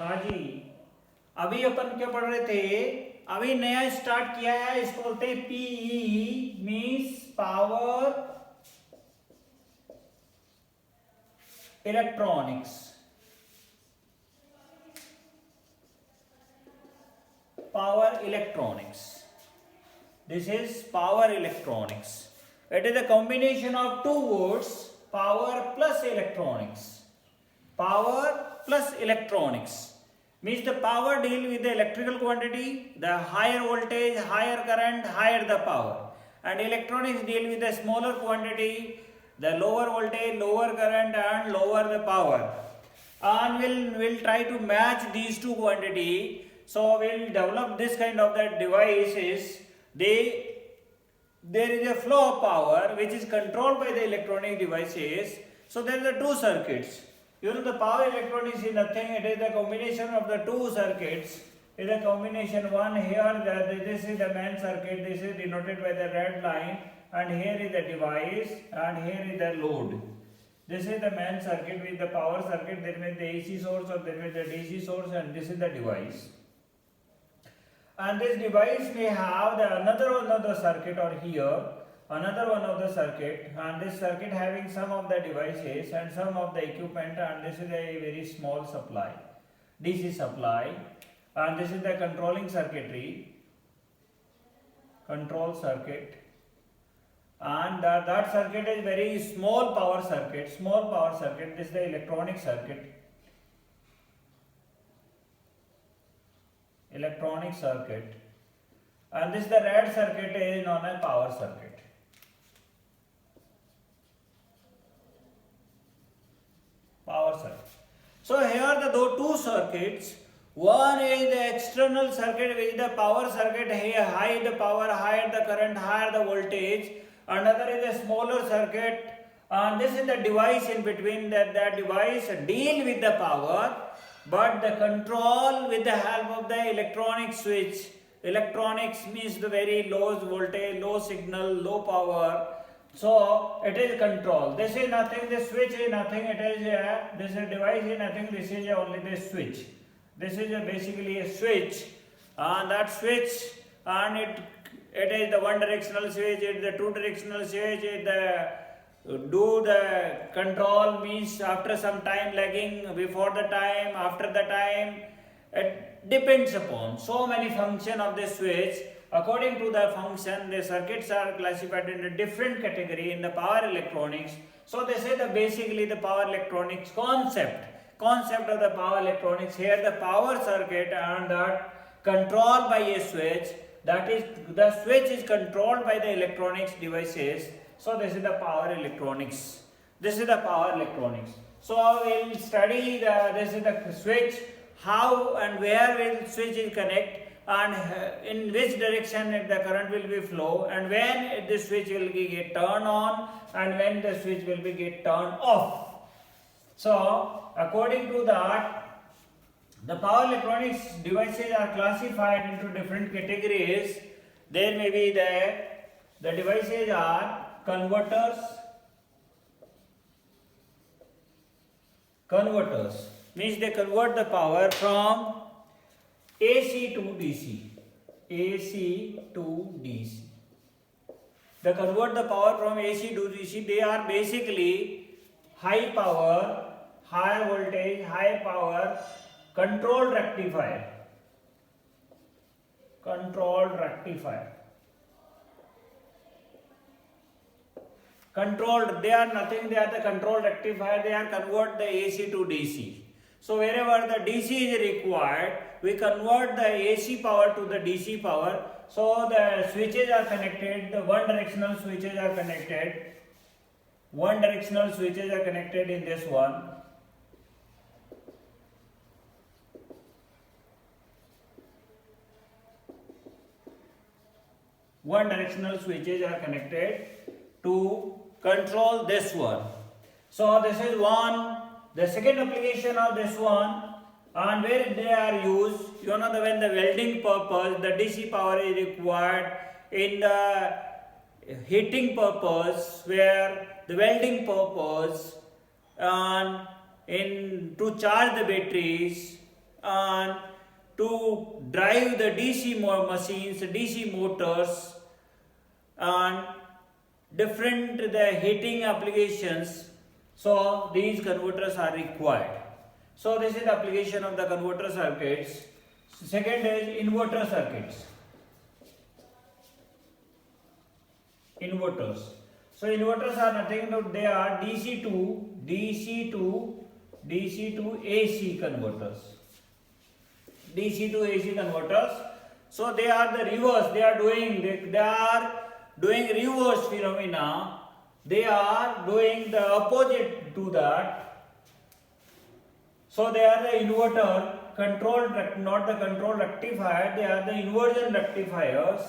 हाँ जी, अभी अपन क्या पढ़ रहे थे? अभी नया स्टार्ट किया है, इसको बोलते हैं PE, means power electronics. Power electronics. This is power electronics. It is a combination of two words, power plus electronics. Power plus electronics means the power deal with the electrical quantity, the higher voltage, higher current, higher the power, and electronics deal with the smaller quantity, the lower voltage, lower current, and lower the power. And we'll try to match these two quantity. So we'll develop this kind of that devices. There is a flow of power which is controlled by the electronic devices. So there are two circuits. You know, the power electronics is nothing, it is the combination of the two circuits. It is a combination one here, this is the main circuit, this is denoted by the red line, and here is the device, and here is the load. This is the main circuit with the power circuit, there may be the AC source or there may be the DC source, and this is the device. And this device may have the another circuit or here another one of the circuit, and this circuit having some of the devices and some of the equipment, and this is a very small supply, DC supply, and this is the controlling circuitry, control circuit, and that circuit is very small power circuit, this is the electronic circuit, and this the red circuit is known as power circuit. So here the two circuits. One is the external circuit which is the power circuit, here high the power, higher the current, higher the voltage. Another is a smaller circuit, and this is the device in between, that device deal with the power but the control with the help of the electronic switch. Electronics means the very low voltage, low signal, low power. So it is control. This is nothing, this switch is nothing, it is this is device is nothing, this is only the switch. This is basically a switch, and that switch, and it is the one directional switch, it is the two directional switch, it is the do the control means after some time lagging, before the time, after the time. It depends upon so many function of the switch. According to the function, the circuits are classified in a different category in the power electronics. So this is basically the power electronics concept of the power electronics. Here the power circuit and that controlled by a switch, that is the switch is controlled by the electronics devices. So this is the power electronics. So we'll study this is the switch, how and where will switch is connect, and in which direction the current will be flow, and when the switch will get turned on and when the switch will be get turned off. So according to that, the power electronics devices are classified into different categories. There may be the devices are converters means they convert the power from AC to DC. They convert the power from AC to DC. They are basically high power, high voltage, high power, controlled rectifier. Controlled, they are nothing, they are the controlled rectifier, they are convert the AC to DC. So wherever the DC is required, we convert the AC power to the DC power. So the switches are connected, the one directional switches are connected. In this one. One directional switches are connected to control this one. So this is one. The second application of this one, and where they are used, you know, when the welding purpose, the DC power is required, in the heating purpose, where the welding purpose, and in to charge the batteries, and to drive the DC machines, DC motors, and different the heating applications. So these converters are required. So this is the application of the converter circuits. Second is inverter circuits. Inverters. So inverters are nothing but they are DC to AC converters. DC to AC converters. So they are the reverse. They are doing reverse phenomena. They are doing the opposite to that. So they are the inverter control, not the control rectifier. They are the inversion rectifiers.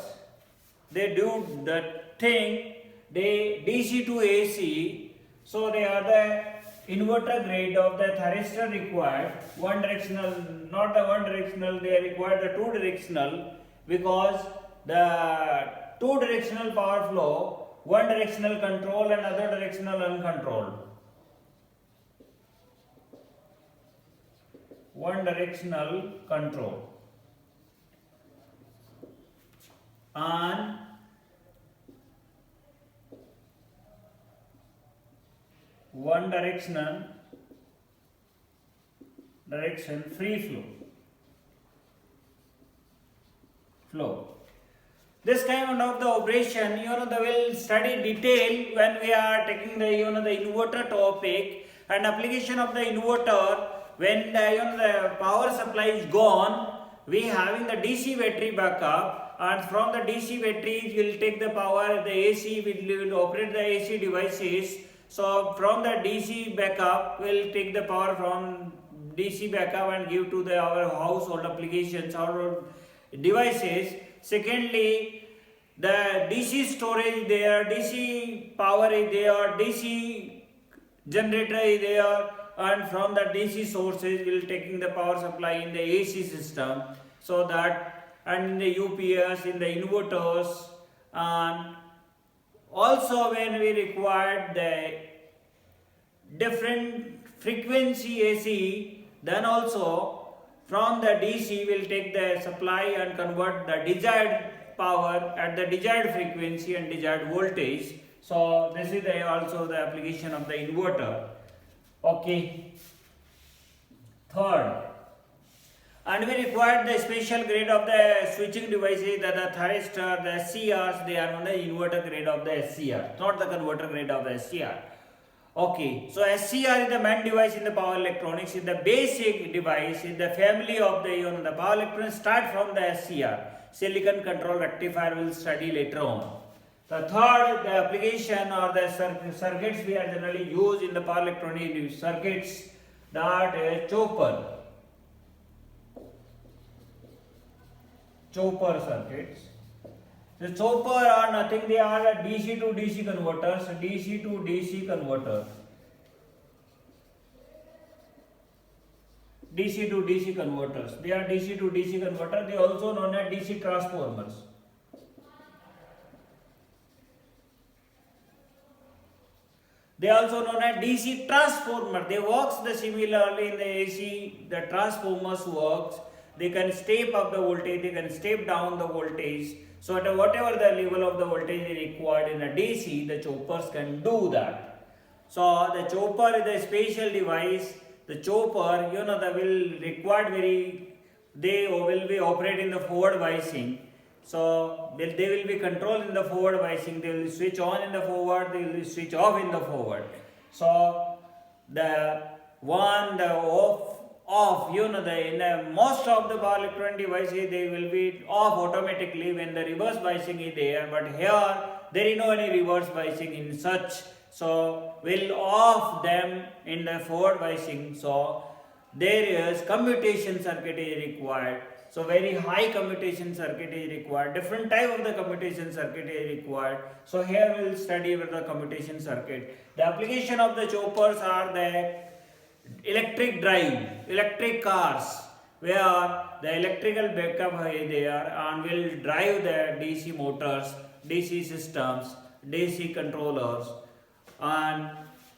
They do that thing. They DC to AC. So they are the inverter grade of the thyristor required. One directional, not the one directional. They require the two directional because the two directional power flow, one directional control and other directional uncontrolled. One directional control and one direction free flow. This kind of the operation, they will study detail when we are taking the the inverter topic and application of the inverter. When the power supply is gone, we having the DC battery backup, and from the DC batteries we will take the power. The AC we will operate the AC devices. So from the DC backup, we will take the power from DC backup and give to our household applications, our devices. Secondly, the DC storage there, DC power is there, DC generator is there, and from the DC sources we will taking the power supply in the AC system. So that, and in the UPS, in the inverters, and also when we required the different frequency AC, then also from the DC we will take the supply and convert the desired power at the desired frequency and desired voltage. So this is also the application of the inverter. Okay. Third, and we required the special grade of the switching devices, that the thyristor, the SCRs, they are on the inverter grade of the SCR, not the converter grade of the SCR. Okay, so SCR is the main device in the power electronics, is the basic device in the family of the power electronics. Start from the SCR, silicon control rectifier, we will study later on. The third, the application or the circuits we are generally used in the power electronic circuits, that is chopper circuits. The chopper are nothing, they are DC to DC converters, DC to DC converter. DC to DC converters. They are DC to DC converter. They are also known as DC transformers. They are also known as DC transformer. They works the similarly in the AC. The transformers works. They can step up the voltage. They can step down the voltage. So at whatever the level of the voltage is required in a DC, the choppers can do that. So the chopper is a special device. The chopper, they will require they will be operating the forward biasing. So they will be controlled in the forward biasing. They will switch on in the forward. They will switch off in the forward. So the off, in most of the power electronic devices, they will be off automatically when the reverse biasing is there. But here there is no any reverse biasing in such. So we'll off them in the forward biasing. So there is commutation circuit is required. So very high commutation circuit is required. Different type of the commutation circuit is required. So here we will study with the commutation circuit. The application of the choppers are the electric drive, electric cars, where the electrical backup is there and will drive the DC motors, DC systems, DC controllers, and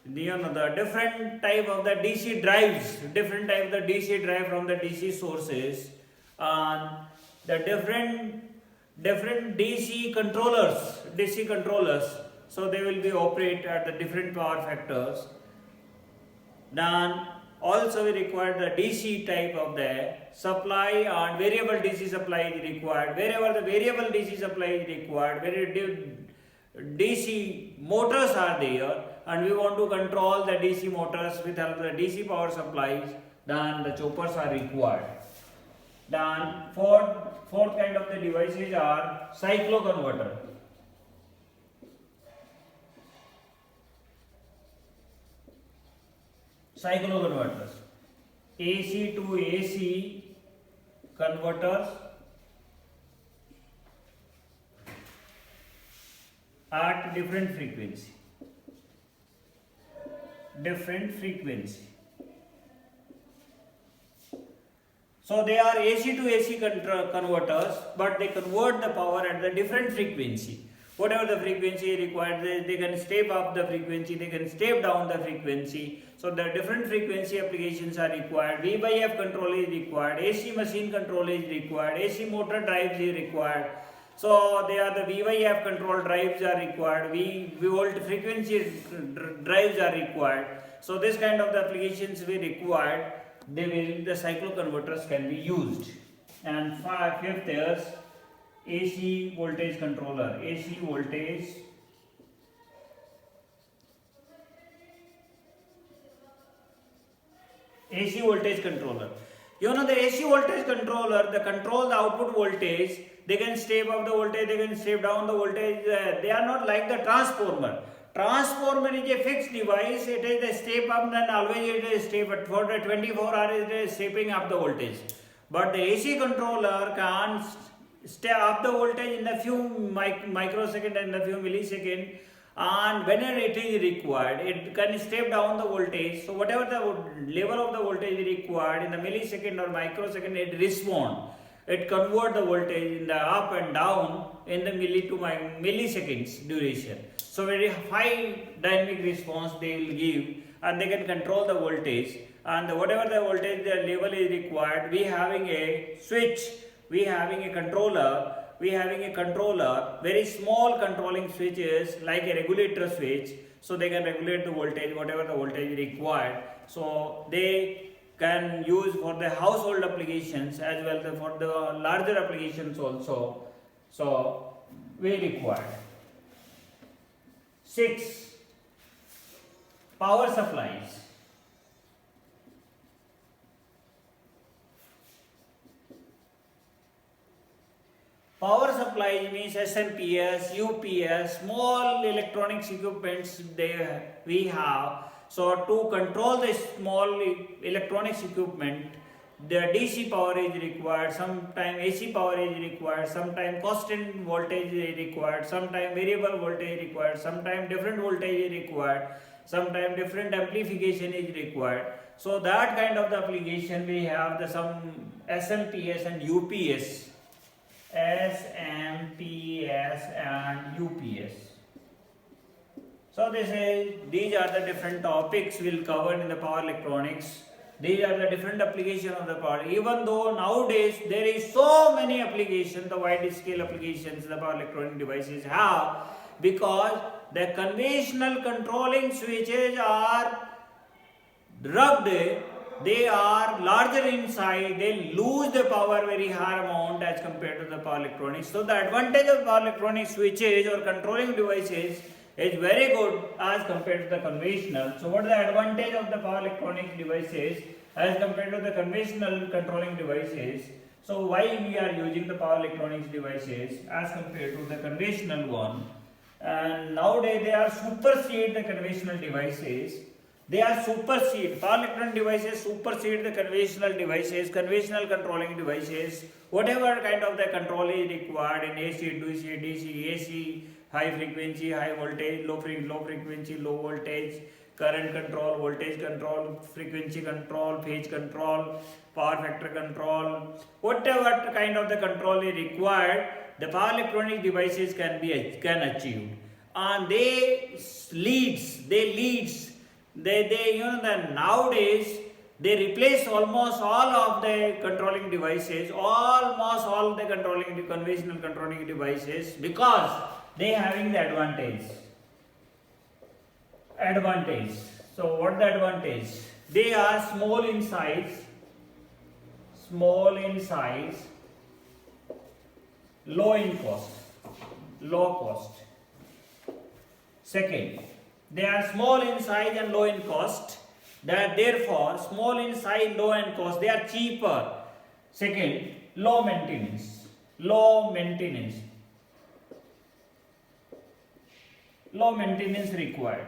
the different type of the DC drives, different type of the DC drive from the DC sources, and the different DC controllers. So they will be operate at the different power factors. Then also we require the DC type of the supply, and variable DC supply is required. Wherever the variable DC supply is required, DC motors are there, and we want to control the DC motors with help of the DC power supplies, then the choppers are required. Then fourth kind of the devices are cycloconverter. Cycloconverters, AC to AC converters at different frequency. So they are AC to AC converters, but they convert the power at the different frequency. Whatever the frequency required, they can step up the frequency, they can step down the frequency. So the different frequency applications are required. V by F control is required, AC machine control is required, AC motor drives is required. So they are the V by F control drives are required, V volt frequency drives are required. So this kind of the applications we required, the cycloconverters can be used. And fifth is AC voltage controller. AC voltage controller. The AC voltage controller, they control the output voltage. They can step up the voltage, they can step down the voltage. They are not like the transformer. Transformer is a fixed device. It is a step up, then always it is step up. For the 24 hours, it is stepping up the voltage. But the AC controller can step up the voltage in a few microseconds and a few milliseconds, and whenever it is required, it can step down the voltage. So whatever the level of the voltage is required in the millisecond or microsecond, it responds. It converts the voltage in the up and down in the milliseconds duration. So very high dynamic response they will give, and they can control the voltage. And whatever the voltage the level is required, we having a switch, we having a controller, very small controlling switches like a regulator switch. So they can regulate the voltage, whatever the voltage is required. So they can use for the household applications as well as for the larger applications also. So we require 6 power supplies. Power supply means SMPS, UPS, small electronics equipments we have. So to control the small electronics equipment, the DC power is required, sometimes AC power is required, sometimes constant voltage is required, sometimes variable voltage is required, sometimes different voltage is required, sometimes different amplification is required. So that kind of the application we have some SMPS and UPS. SMPS and UPS. So these are the different topics we'll cover in the power electronics. These are the different applications of the power. Even though nowadays there is so many applications, the wide scale applications the power electronic devices have, because the conventional controlling switches are rugged. They are larger inside, they lose the power very high amount as compared to the power electronics. So the advantage of power electronic switches or controlling devices is very good as compared to the conventional. So what is the advantage of the power electronic devices as compared to the conventional controlling devices? So why we are using the power electronics devices as compared to the conventional one? And nowadays they are supersede the conventional devices. Power electronic devices supersede the conventional devices, conventional controlling devices. Whatever kind of the control is required in AC, DC, AC, high frequency, high voltage, low frequency, low voltage, current control, voltage control, frequency control, phase control, power factor control, whatever kind of the control is required, the power electronic devices can achieve. And they leads they that nowadays they replace almost all of the controlling devices, almost all the conventional controlling devices, because they having the advantage. So what the advantage? They are small in size, low in cost, low cost. Second, they are small in size and low in cost. That therefore, small in size, low in cost, they are cheaper. Second, low maintenance, low maintenance required.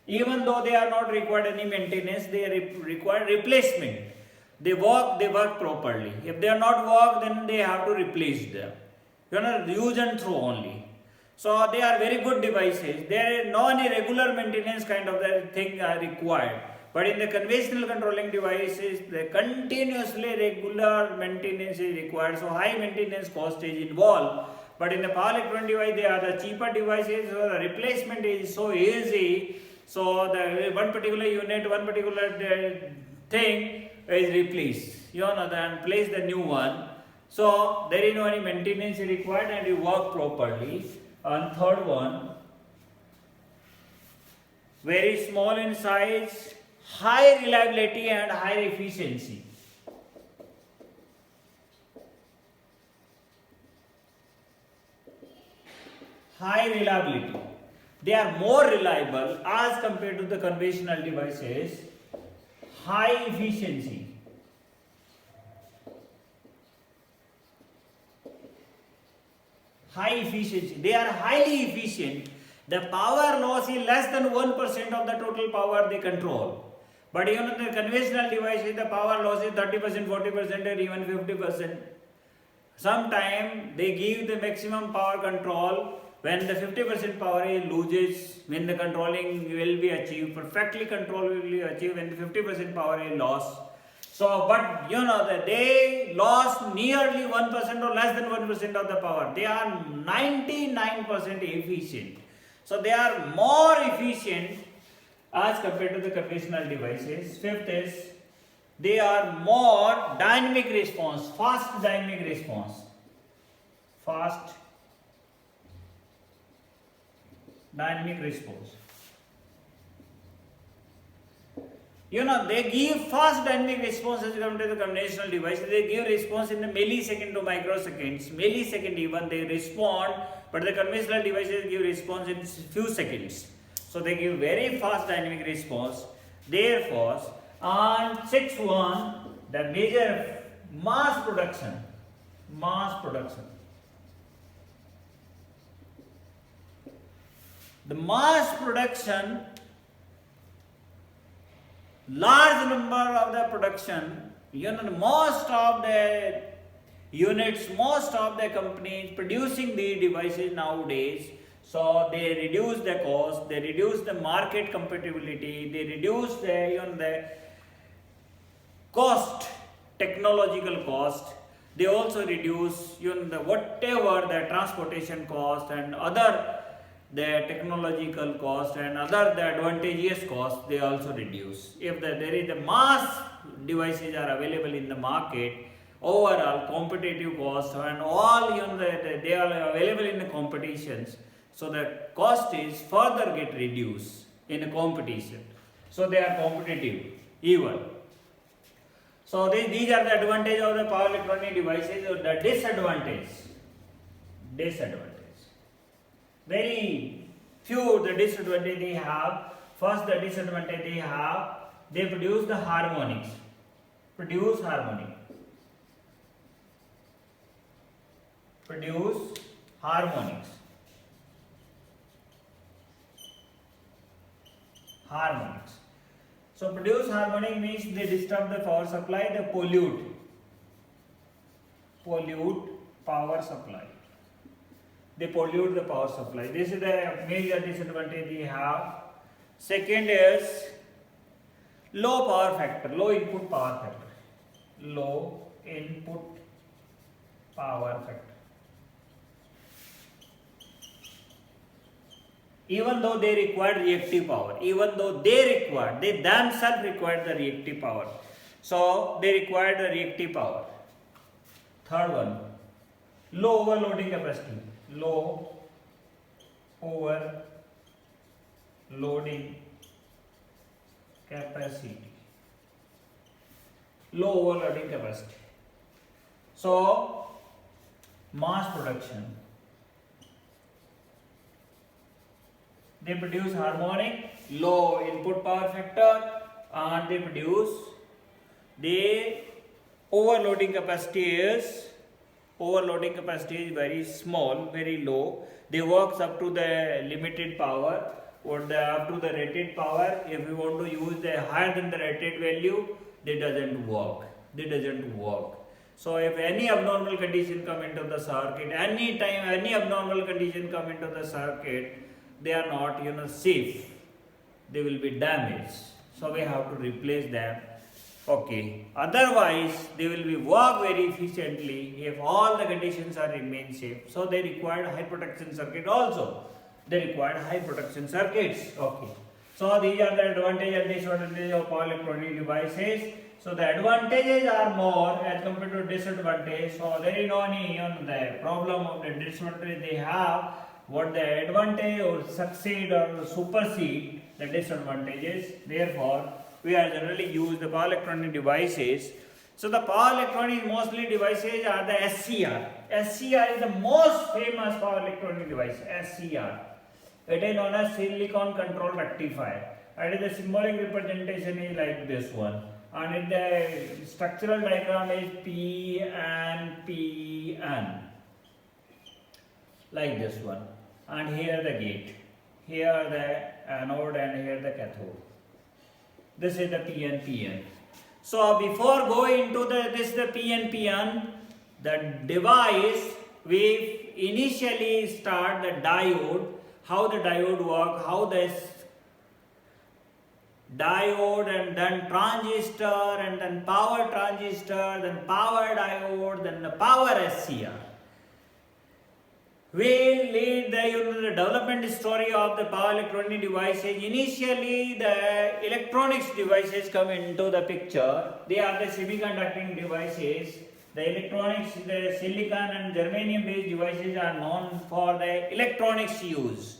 Even though they are not required any maintenance, they require replacement. They work properly. If they are not work, then they have to replace them. Use and throw only. So they are very good devices. There is no any regular maintenance kind of thing are required. But in the conventional controlling devices, the continuously regular maintenance is required. So high maintenance cost is involved. But in the power electronic device, they are the cheaper devices. So the replacement is so easy. So the one particular unit, one particular thing is replaced. Then place the new one. So there is no any maintenance required and you work properly. And third one, very small in size, high reliability and high efficiency. High reliability. They are more reliable as compared to the conventional devices. High efficiency. High efficiency. They are highly efficient. The power loss is less than 1% of the total power they control. But even the conventional devices, the power loss is 30%, 40% or even 50%. Sometimes they give the maximum power control when the 50% power is loses, when the controlling will be achieved, perfectly control will be achieved when the 50% power is lost. So, but that they lost nearly 1% or less than 1% of the power. They are 99% efficient. So, they are more efficient as compared to the conventional devices. Fifth is, they are more dynamic response, fast dynamic response. Fast dynamic response. They give fast dynamic response as compared to the conventional devices. They give response in the millisecond to microseconds. Millisecond even they respond, but the conventional devices give response in few seconds. So they give very fast dynamic response. Therefore, on 6.1, the major mass production. The mass production, large number of the production, most of the units, most of the companies producing the devices nowadays, so they reduce the cost, they reduce the market compatibility, they reduce the cost, technological cost. They also reduce whatever the transportation cost and other the technological cost and other the advantageous cost, they also reduce. If there is the mass devices are available in the market, overall competitive cost and all they are available in the competitions, so the cost is further get reduced in a competition. So they are competitive even. So these are the advantage of the power electronic devices. Or the disadvantage. Very few the disadvantage they have. First, the disadvantage they have, they produce the harmonics. Produce harmonics. So produce harmonic means they disturb the power supply, they pollute power supply. They pollute the power supply. This is the major disadvantage they have. Second is low power factor, low input power factor. Low input power factor. even though they require reactive power, they themselves require the reactive power. So they require the reactive power. Third one, low overloading capacity. Low overloading capacity. Low overloading capacity. So mass production. They produce harmonic, low input power factor, and the overloading capacity is very small, very low. They works up to the limited power or up to the rated power. If we want to use the higher than the rated value, they doesn't work. So if any abnormal condition come into the circuit, anytime any abnormal condition come into the circuit, they are not safe. They will be damaged. So we have to replace them. Okay. Otherwise, they will be work very efficiently if all the conditions are remain safe. So they require high protection circuit also. They require high protection circuits. Okay. So these are the advantage and disadvantage of power electronic devices. So the advantages are more as compared to disadvantage. So there is no any the problem of the disadvantage they have. What the advantage or succeed or supersede the disadvantages. Therefore, we are generally use the power electronic devices. So the power electronic mostly devices are the SCR. SCR is the most famous power electronic device. SCR. It is known as silicon control rectifier. And the symbolic representation is like this one. And in the structural diagram is PN. Like this one. And here the gate. Here the anode and here the cathode. This is the PN. So before going into the PN, the device we initially start the diode. How the diode work? How this diode and then transistor and then power transistor, then power diode, then the power SCR. Will lead the development story of the power electronic devices. Initially, the electronics devices come into the picture. They are the semiconducting devices. The electronics, the silicon and germanium based devices are known for the electronics use.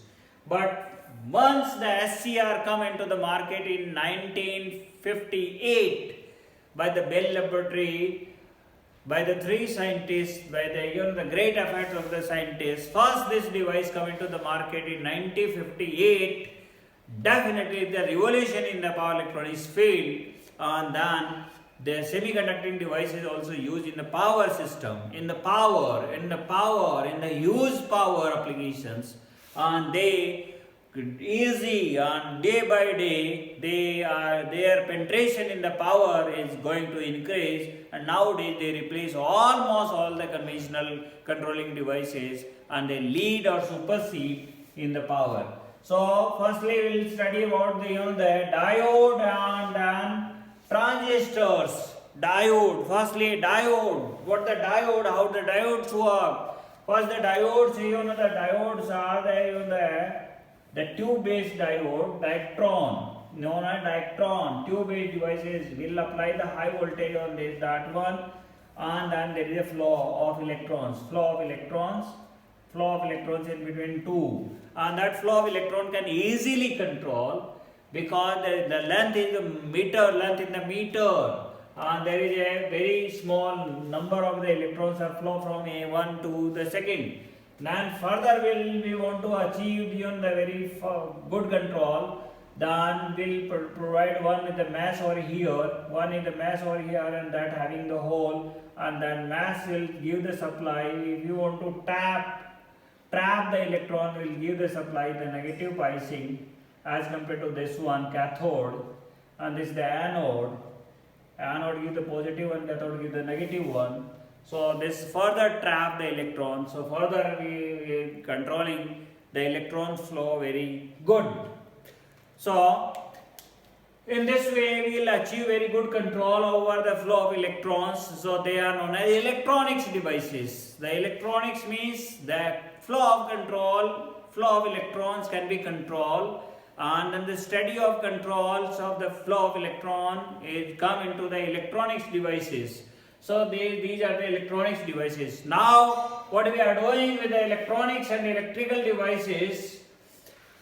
But once the SCR come into the market in 1958 by the Bell Laboratory, by the three scientists, by the great effort of the scientists, first this device come into the market in 1958. Definitely the revolution in the power electronics field, and then the semiconducting devices also used in the power system, in the use power applications, and they easy and day by day their penetration in the power is going to increase, and nowadays they replace almost all the conventional controlling devices and they lead or supersede in the power. So firstly we will study about the diode and then transistors. Diode, firstly diode. What the diode? How the diodes work? First the diodes, the diodes are the tube-based diode, diactron, known as diactron. Tube-based devices will apply the high voltage on that one, and then there is a flow of electrons in between two, and that flow of electron can easily control because the length is the length in the meter, and there is a very small number of the electrons are flow from one to the second. Then further we want to achieve the very good control. Then we'll provide one with the mass over here, and that having the hole, and then mass will give the supply. If you want to trap the electron, will give the supply the negative biasing as compared to this one cathode, and this is the anode. Anode give the positive one, cathode give the negative one. So this further trap the electrons. So further we controlling the electron flow very good. So in this way we will achieve very good control over the flow of electrons. So they are known as electronics devices. The electronics means the flow of control flow of electrons can be controlled, and then the study of controls of the flow of electron is come into the electronics devices. So these are the electronics devices. Now what we are doing with the electronics and electrical devices,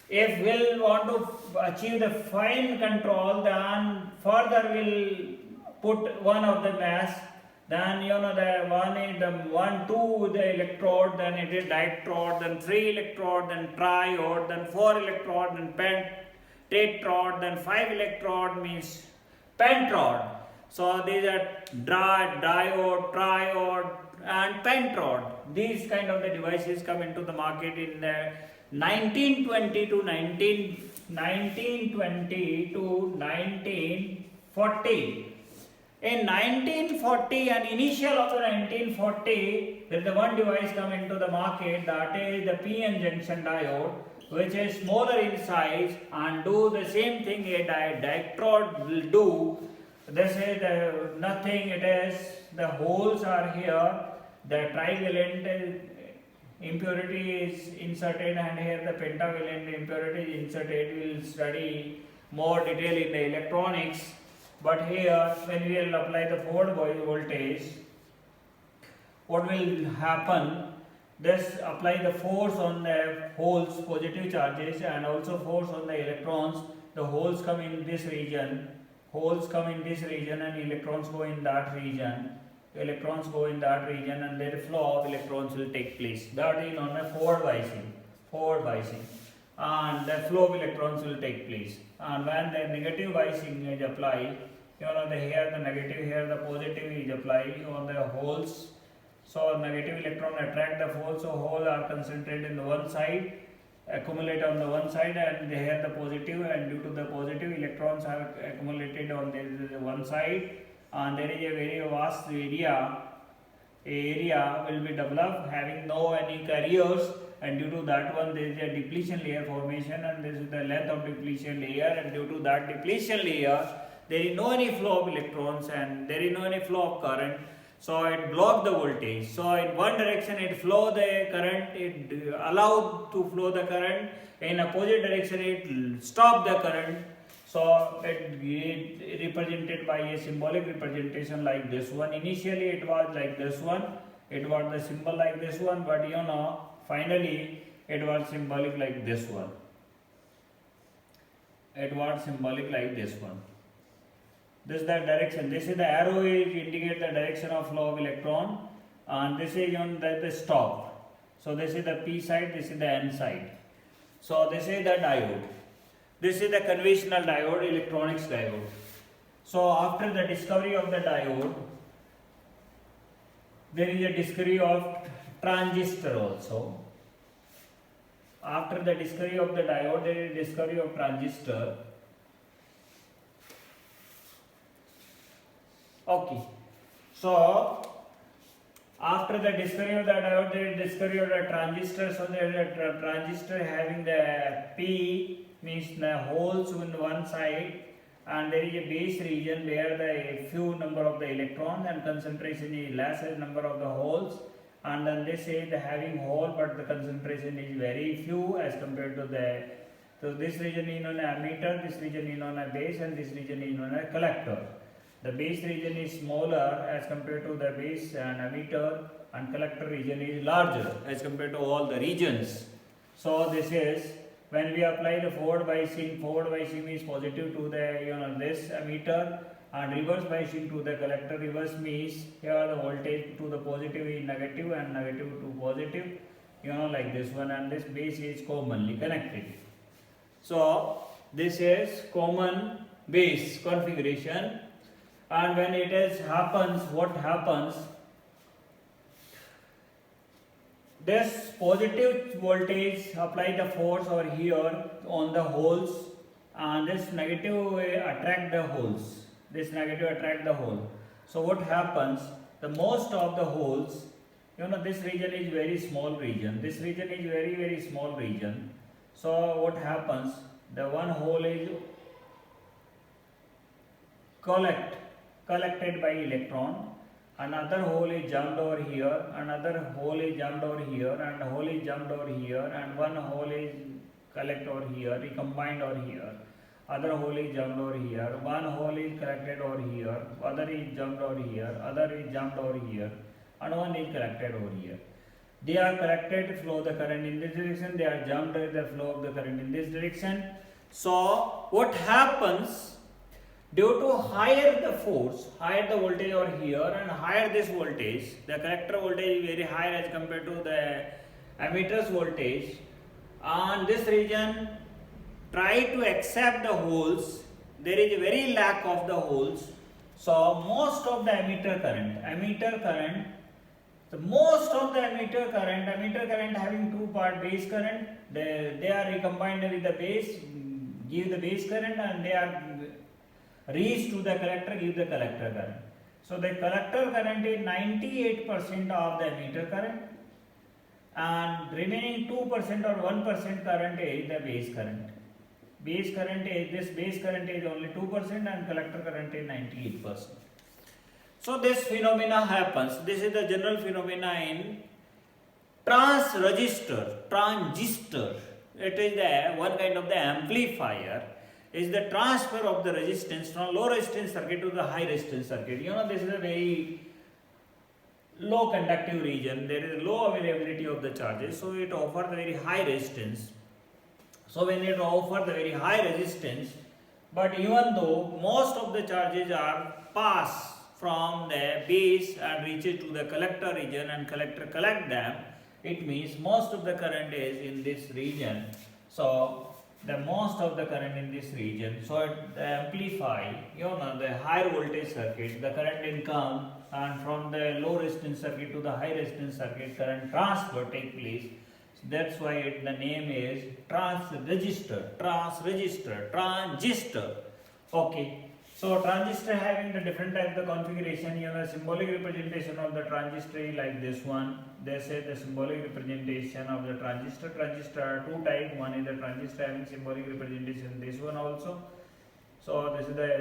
if we'll want to achieve the fine control, then further we'll put one of the mass, then the one is the 1 2 the electrode, then it is diode, then 3 electrode, then triode, then 4 electrode, then tetrode, then 5 electrode means pentrode. So these are diode, triode and pentrode. These kind of the devices come into the market in the 1920 to 1940. In 1940 and initial of the 1940, there is the one device come into the market, that is the PN junction diode, which is smaller in size and do the same thing a diode will do. This is nothing, it is the holes are here, the trivalent impurity is inserted and here the pentavalent impurity is inserted. We will study more detail in the electronics, but here when we will apply the forward voltage, what will happen? This apply the force on the holes, positive charges, and also force on the electrons. The holes come in this region, and electrons go in that region. Electrons go in that region and their flow of electrons will take place. That is known as forward biasing, and the flow of electrons will take place. And when the negative biasing is applied, here the negative, here the positive is applied on the holes. So negative electron attract the holes, so holes are concentrated in the one side, accumulate on the one side, and here the positive, and due to the positive electrons are accumulated on the one side, and there is a very vast area will be developed having no any carriers, and due to that one there is a depletion layer formation, and this is the length of depletion layer, and due to that depletion layer there is no any flow of electrons and there is no any flow of current. So it block the voltage. So in one direction it flow the current, it allowed to flow the current. In opposite direction it stop the current. So it represented by a symbolic representation like this one. Initially it was like this one. It was the symbol like this one, but finally it was symbolic like this one. It was symbolic like this one. This is the direction. This is the arrow is indicate the direction of flow of electron, and this is the stop. So this is the P side, this is the N side. So this is the diode. This is the conventional diode, electronics diode. So after the discovery of the diode, there is a discovery of transistor also. After the discovery of the diode, there is a discovery of transistor. Okay, so after the discovery of the diode, there is discovery of the transistor. So there is a transistor having the P means the holes in one side, and there is a base region where the few number of the electrons and concentration is less as number of the holes, and then they say the having hole but the concentration is very few as compared to the. So this region is known as emitter, this region is known as base, and this region is known as collector. The base region is smaller as compared to the base and emitter, and collector region is larger as compared to all the regions. So this is when we apply the forward biasing is positive to the this emitter, and reverse biasing to the collector. Reverse means here the voltage to the positive is negative and negative to positive, like this one, and this base is commonly connected. So this is common base configuration. And when it is happens, what happens? This positive voltage apply the force over here on the holes, and this negative attract the holes. This negative attract the hole. So what happens? The most of the holes, this region is very small region. This region is very small region. So what happens? The one hole is collected by electron, another hole is jumped over here, another hole is jumped over here, and hole is jumped over here, and one hole is collect over here, recombined over here. Other hole is jumped over here, one hole is collected over here, other is jumped over here, other is jumped over here, and one is collected over here. They are collected, flow the current in this direction, they are jumped, the flow of the current in this direction. So what happens, due to higher the force, higher the voltage over here and higher this voltage, the collector voltage is very high as compared to the ammetter's voltage. On this region, try to accept the holes, there is a very lack of the holes. So most of the ammetter current, so most of the ammetter current having two part, base current, they are recombined with the base, give the base current, and they are reach to the collector, give the collector current. So the collector current is 98% of the ammetter current, and remaining 2% or 1% current is the base current. Base current is only 2% and collector current is 98%. So this phenomena happens. This is the general phenomena in transistor. It is the one kind of the amplifier. Is the transfer of the resistance from low resistance circuit to the high resistance circuit. You know, this is a very low conductive region. There is low availability of the charges, so it offers the very high resistance. So when it offers the very high resistance, but even though most of the charges are passed from the base and reaches to the collector region, and collector collect them, it means most of the current is in this region. So the most of the current in this region, so the amplify, you know, the higher voltage circuit, the current will come, and from the low resistance circuit to the high resistance circuit, current transfer take place. So that's why the name is transistor. Okay. So transistor having the different type of configuration. You know, symbolic representation of the transistor is like this one. They say the symbolic representation of the transistor. Transistor are two types. One is the transistor having symbolic representation. This one also. So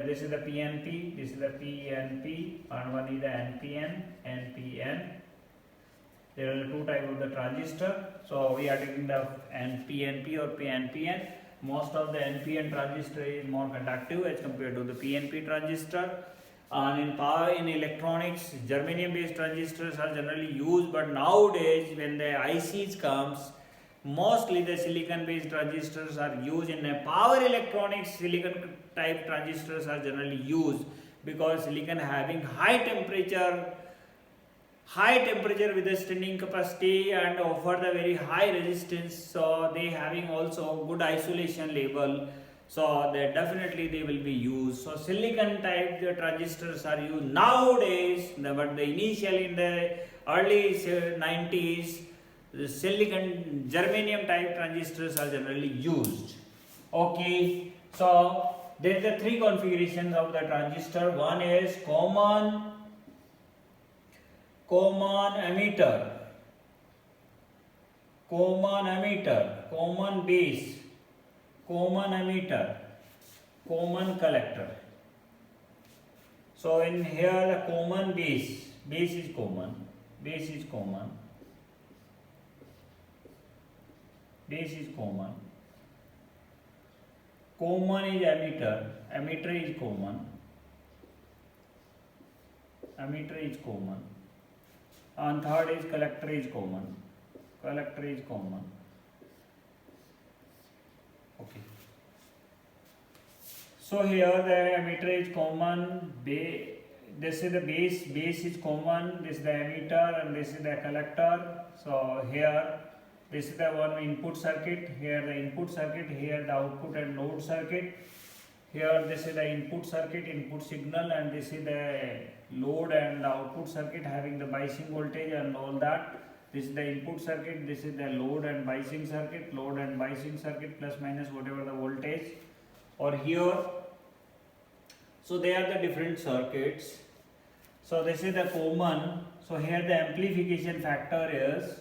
this is the PNP. This is the PNP, and one is the NPN. There are two types of the transistor. So we are taking the PNP or PNPN. Most of the NPN transistor is more conductive as compared to the PNP transistor. And in power, in electronics, germanium based transistors are generally used, but nowadays when the ICs comes, mostly the silicon based transistors are used. In a power electronics, silicon type transistors are generally used, because silicon having high temperature withstanding capacity and offer the very high resistance, so they having also good isolation level, so they definitely they will be used. So silicon type the transistors are used nowadays, but the initially in the early 90s, the silicon germanium type transistors are generally used. Okay, so there are the three configurations of the transistor. One is common emitter, common base, common emitter, common collector. So in here the common base is common, common is emitter is common, and third is collector is common. Okay. So here the emitter is common, this is the base is common, this is the emitter, and this is the collector. So here this is the one input circuit, here the input circuit, here the output and load circuit. Here this is the input circuit, input signal, and this is the load and the output circuit having the biasing voltage and all that. This is the input circuit, this is the load and biasing circuit plus minus whatever the voltage. Or here, so they are the different circuits. So this is the common. So here the amplification factor is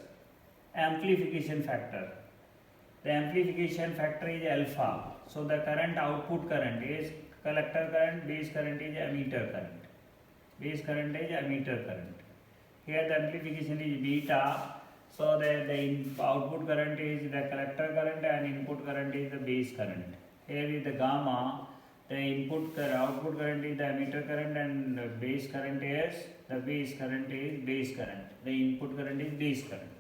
The amplification factor is alpha. So the current output current is collector current, base current is emitter current. Base current is ammeter current. Here the amplification is beta. So the output current is the collector current and input current is the base current. Here is the gamma. The output current is the ammeter current and the base current is base current. The input current is base current.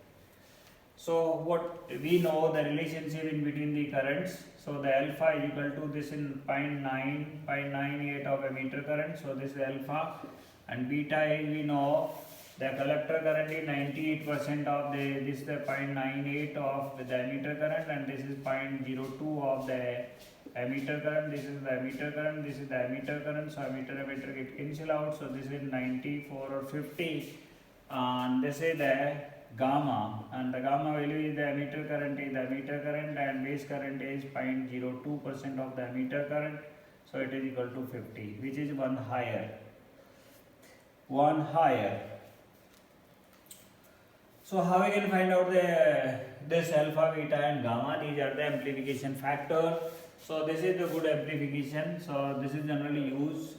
So what we know the relationship in between the currents. So the alpha is equal to this in 0.98 of ammeter current. So this is alpha, and beta is we know the collector current is 98% of this is the 0.98 of the ammeter current, and this is 0.02 of the ammeter current. This is the ammeter current, this is the ammeter current. So ammeter get cancel out. So this is 94 or 50, and this is the gamma, and the gamma value is the ammeter current and base current is 0.02% of the ammeter current. So it is equal to 50, which is one higher. So how we can find out this alpha, beta and gamma? These are the amplification factor. So this is the good amplification. So this is generally used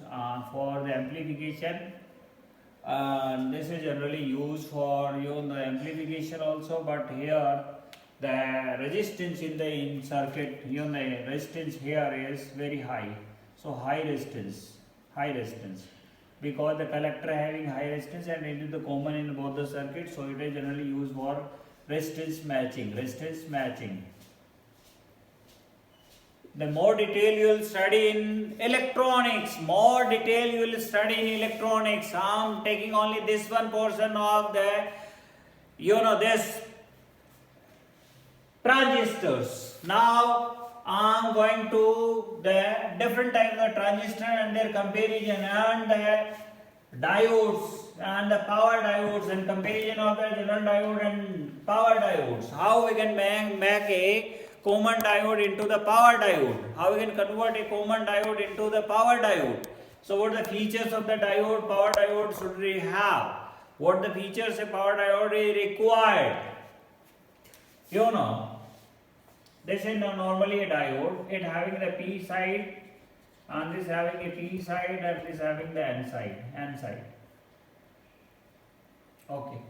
for the amplification. And this is generally used for the amplification also, but here the resistance in the circuit, the resistance here is very high. So high resistance, because the collector having high resistance and it is the common in both the circuits. So it is generally used for resistance matching. The more detail you will study in electronics, I am taking only this one portion of the, this transistors. Now I am going to the different types of transistor and their comparison, and the diodes and the power diodes, and comparison of the general diode and power diodes. How we can make a common diode into the power diode, how we can convert a common diode into the power diode. So what the features of the diode, power diode should we have, what the features a power diode is required. This is normally a diode, it having the P side, and this having a P side, and this having the N side. Okay,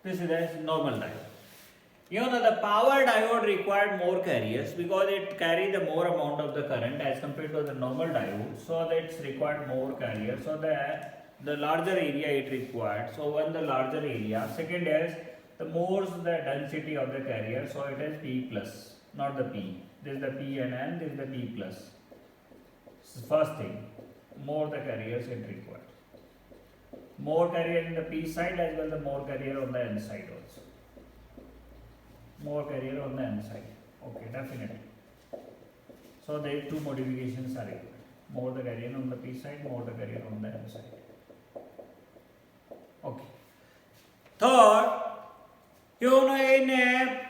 this is a normal diode. The power diode required more carriers because it carries the more amount of the current as compared to the normal diode. So that's required more carriers. So the larger area it required. So one the larger area. Second is the more the density of the carrier. So it is P plus, not the P. This is the P and N. This is the P plus. First thing, more the carriers it required. More carrier in the P side as well the more carrier on the N side also. More carrier on the N side. Okay, definitely. So there two modifications are required. More the carrier on the P side, more the carrier on the N side. Okay. Third, in a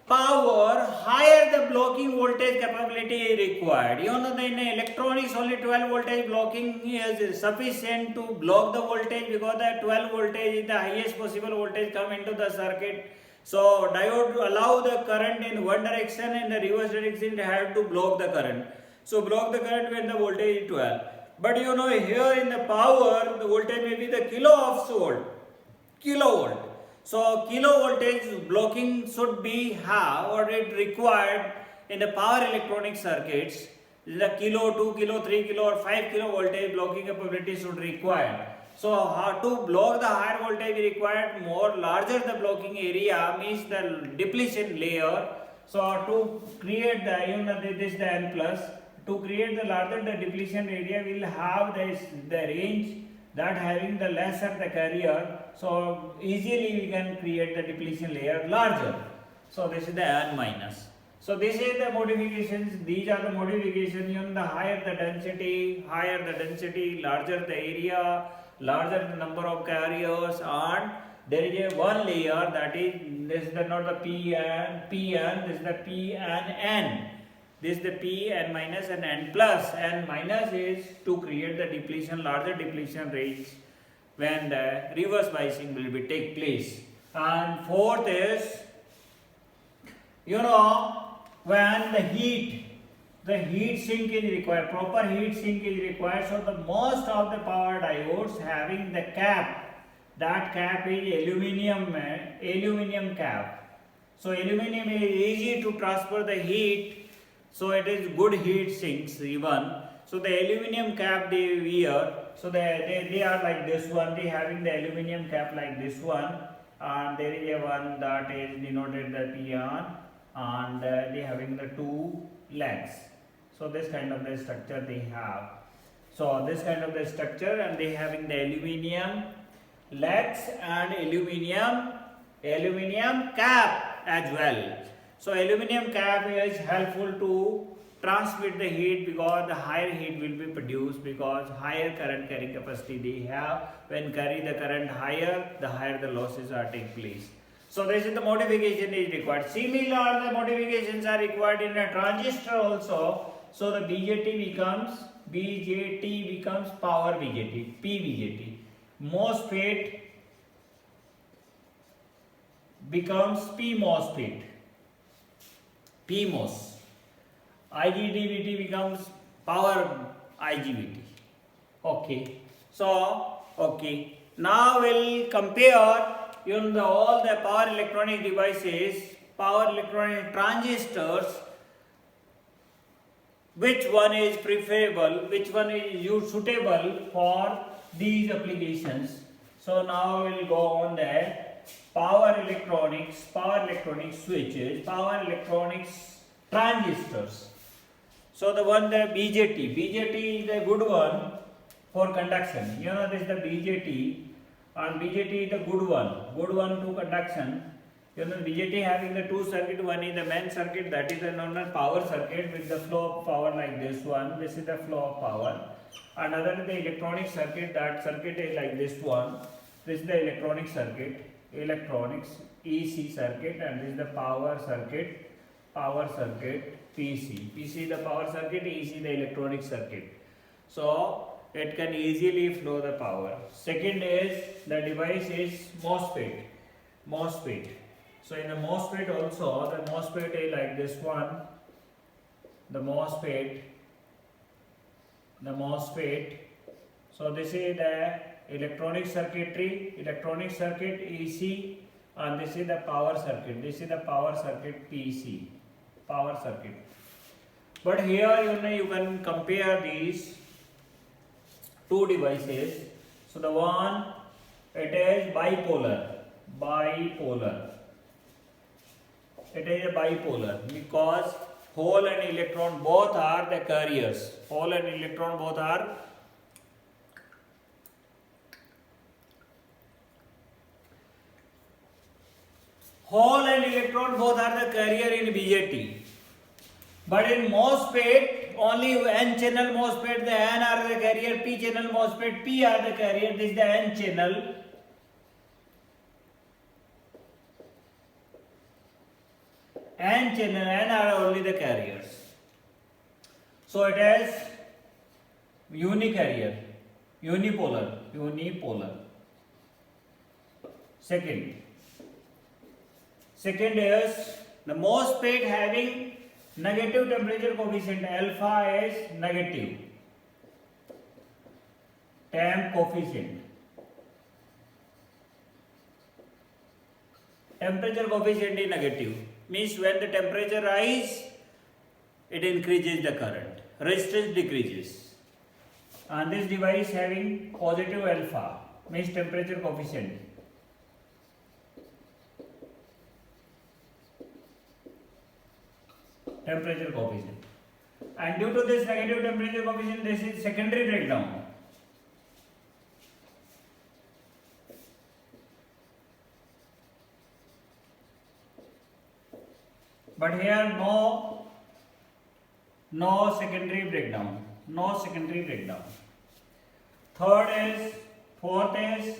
power, higher the blocking voltage capability is required. In electronics only 12 voltage blocking is sufficient to block the voltage, because the 12 voltage is the highest possible voltage come into the circuit. So diode allow the current in one direction, and the reverse direction they have to block the current. So block the current when the voltage is 12. But here in the power, the voltage may be the kilovolt. So kilo voltage blocking should be have, or it required in the power electronic circuits. The kilo, 2 kilo, 3 kilo or 5 kilo voltage blocking capability should require. So how to block the higher voltage required more larger the blocking area, means the depletion layer. So to create the this the N plus, to create the larger the depletion area will have the range that having the lesser the carrier. So easily we can create the depletion layer larger. So this is the N minus. So this is the modifications. These are the modifications. The higher the density, larger the area, larger the number of carriers, and there is a one layer that is this is not the P and this is the P and N. This is the P N minus and N plus. N minus is to create the depletion, larger depletion range when the reverse biasing will be take place. And fourth is when the heat the heat sink is required, proper heat sink is required. So the most of the power diodes having the cap, that cap is aluminum cap. So aluminum is easy to transfer the heat, so it is good heat sinks even. So the aluminum cap they wear, so they are like this one, they having the aluminum cap like this one, and there is a one that is denoted the peon, and they having the two legs. So this kind of the structure they have. So this kind of the structure, and they having the aluminum legs and aluminum cap as well. So aluminum cap is helpful to transmit the heat, because the higher heat will be produced, because higher current carrying capacity they have. When carry the current higher, the higher the losses are take place. So this is the modification is required. Similar the modifications are required in a transistor also. So the BJT becomes power BJT, PBJT. MOSFET becomes PMOSFET, PMOS. IGBT becomes power IGBT. Okay. So okay. Now we'll compare all the power electronic devices, power electronic transistors. Which one is preferable, which one is suitable for these applications. So now we'll go on the power electronics switches, power electronics transistors. So the one the BJT is a good one for conduction. This is the BJT, and BJT is the good one to conduction. BJT having the two circuit, one is the main circuit, that is the known as power circuit with the flow of power like this one. This is the flow of power. Another is the electronic circuit, that circuit is like this one. This is the electronic circuit, electronics EC circuit, and this is the power circuit PC. PC the power circuit, EC the electronic circuit. So it can easily flow the power. Second is the device is MOSFET. So in the MOSFET also, the MOSFET is like this one. The MOSFET. So this is the electronic circuit EC, and this is the power circuit. This is the power circuit PC. Power circuit. But here you can compare these two devices. So the one, it is bipolar. It is a bipolar because hole and electron both are the carriers. Hole and electron both are the carrier in BJT. But in MOSFET, only N channel MOSFET, the N are the carrier, P channel MOSFET, P are the carrier. This is the N channel. N are only the carriers. So it is unipolar. Second is the MOSFET having negative temperature coefficient. Alpha is negative. Temp coefficient. Temperature coefficient is negative. Means when the temperature rise, it increases the current. Resistance decreases. And this device having positive alpha, means temperature coefficient. Temperature coefficient. And due to this negative temperature coefficient, this is secondary breakdown. But here no secondary breakdown. Fourth is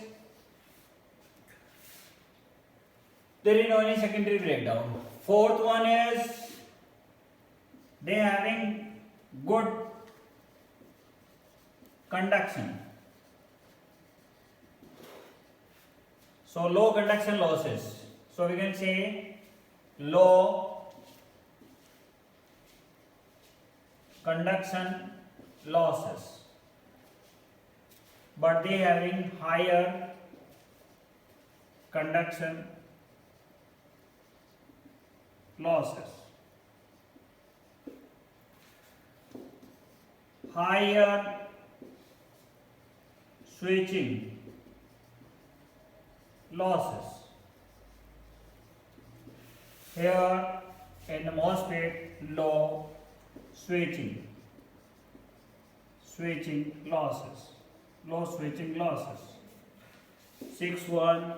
there is no any secondary breakdown. Fourth one is they having good conduction. So low conduction losses. So we can say low conduction losses, but they having higher conduction losses, higher switching losses. Here in the MOSFET, low switching losses, low switching losses. 6.1,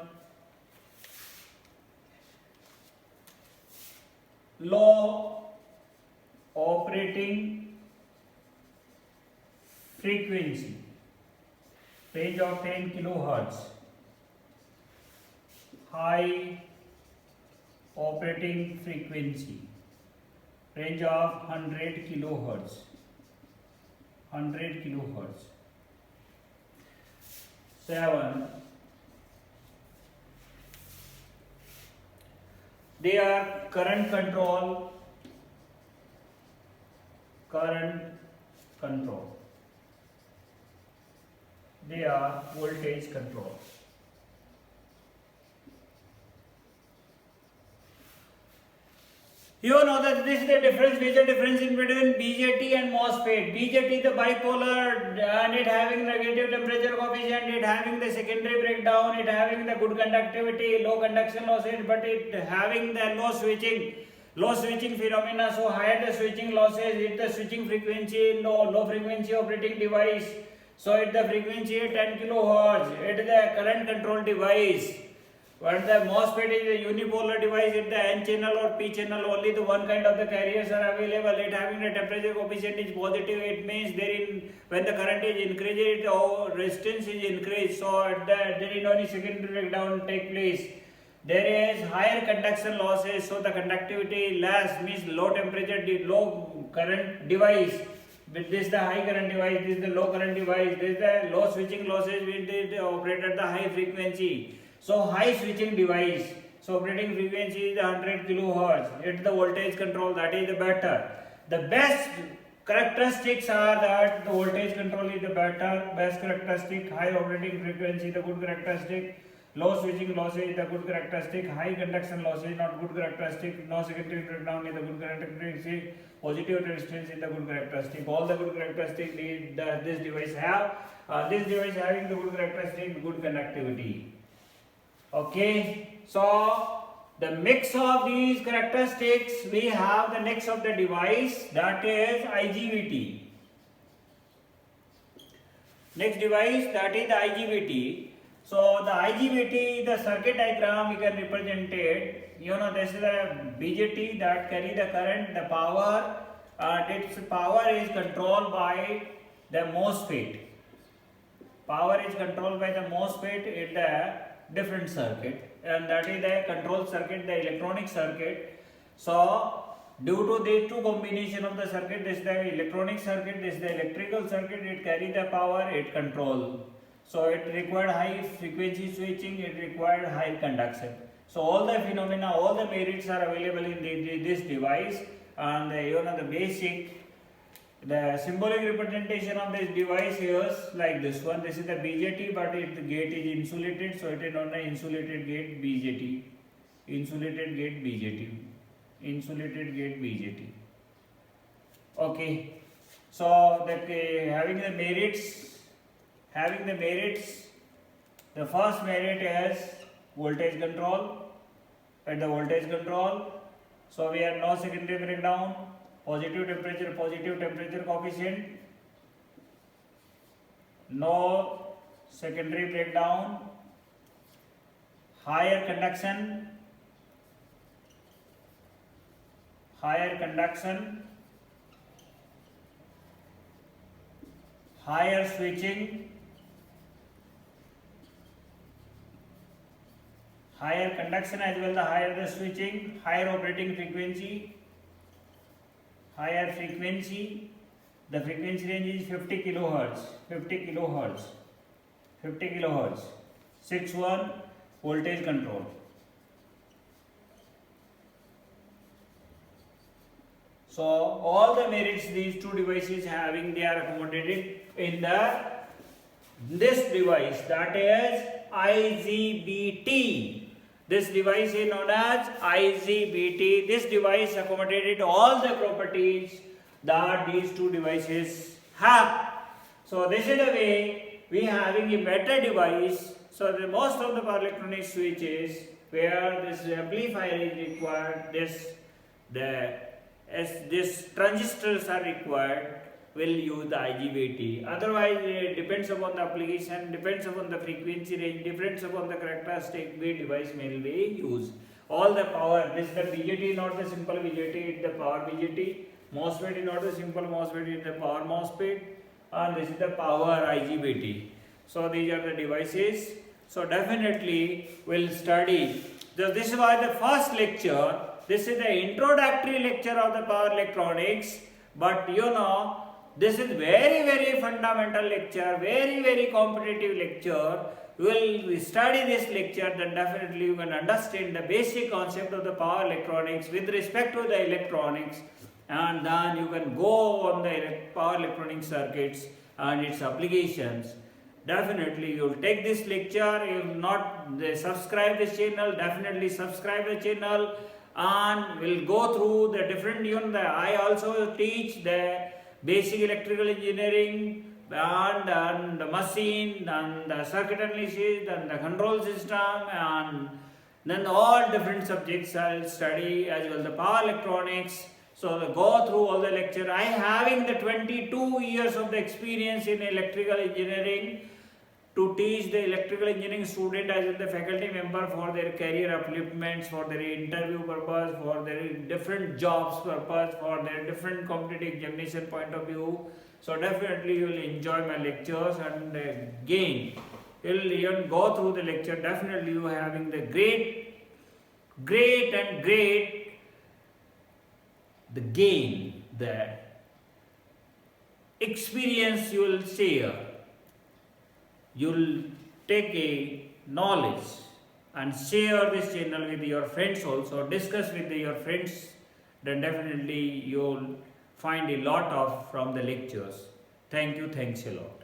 low operating frequency, range of 10 kilohertz, high operating frequency, range of 100 kilohertz, 100 kilohertz. 7, they are current control, they are voltage control. You know that this is the difference, major difference in between BJT and MOSFET. BJT the bipolar and it having negative temperature coefficient, it having the secondary breakdown, it having the good conductivity, low conduction losses, but it having the low switching phenomena. So higher the switching losses, it the switching frequency, low frequency operating device. So it the frequency 10 kilohertz, it the current control device. But the MOSFET is a unipolar device, it the N channel or P channel, only the one kind of the carriers are available. It having the temperature coefficient is positive, it means therein when the current is increased, resistance is increased, so there is only secondary breakdown take place. There is higher conduction losses, so the conductivity less, means low temperature, low current device. With this the high current device, this is the low current device, this is the low switching losses when they operate at the high frequency. So high switching device, so operating frequency is 100 kilohertz, it's the voltage control, that is the better. The best characteristics are that the voltage control is the better, best characteristic, high operating frequency the good characteristic, low switching losses the good characteristic, high conduction losses not good characteristic, no secondary breakdown is the good characteristic, positive resistance is the good characteristic. All the good characteristics this device have. This device having the good characteristic, good conductivity. Okay, so the mix of these characteristics, we have the next of the device, that is IGBT. Next device, that is the IGBT. So the IGBT, the circuit diagram we can represent it. You know, this is a BJT that carry the current, the power. Its power is controlled by the MOSFET. Power is controlled by the MOSFET in the different circuit, and that is the control circuit, the electronic circuit. So due to these two combination of the circuit, this is the electronic circuit, this is the electrical circuit, it carry the power, it control. So it required high frequency switching, it required high conduction. So all the phenomena, all the merits are available in this device, and you know the basic, the symbolic representation of this device is like this one. This is the BJT, but the gate is insulated, so it is on the insulated gate BJT, insulated gate BJT, insulated gate BJT. Okay, so having the merits, the first merit is voltage control. At the voltage control, so we have no secondary breakdown, positive temperature coefficient, no secondary breakdown, higher conduction, higher switching, higher conduction as well, the higher the switching, higher operating frequency, the frequency range is 50 kilohertz. 6.1 voltage control. So all the merits these two devices having, they are accommodated in this device, that is IGBT. This device is known as IGBT. This device accommodated all the properties that these two devices have. So this is the way we having a better device. So the most of the power electronic switches where this amplifier is required, this transistors are required, will use the IGBT. Otherwise, it depends upon the application, depends upon the frequency range, depends upon the characteristic, the device may be used. All the power, this is the BJT, not the simple BJT, it's the power BJT. MOSFET is not the simple MOSFET, it's the power MOSFET. And this is the power IGBT. So these are the devices. So definitely we'll study. So this is why the first lecture, this is the introductory lecture of the power electronics. But you know, this is very fundamental lecture, very competitive lecture. You will study this lecture, then definitely you can understand the basic concept of the power electronics with respect to the electronics, and then you can go on the power electronic circuits and its applications. Definitely you will take this lecture. If not subscribe this channel, definitely subscribe the channel, and we'll go through the different, I also teach the basic electrical engineering and the machine and the circuit analysis and the control system, and then all different subjects I'll study as well the power electronics. So go through all the lecture. I having the 22 years of the experience in electrical engineering to teach the electrical engineering student as well the faculty member for their career upliftments, for their interview purpose, for their different jobs purpose, for their different competitive examination point of view. So definitely you will enjoy my lectures, and again you will even go through the lecture. Definitely you are having the great the gain, the experience you will share. You will take a knowledge and share this channel with your friends also, discuss with your friends, then definitely you will find a lot of from the lectures. Thank you, thanks a lot.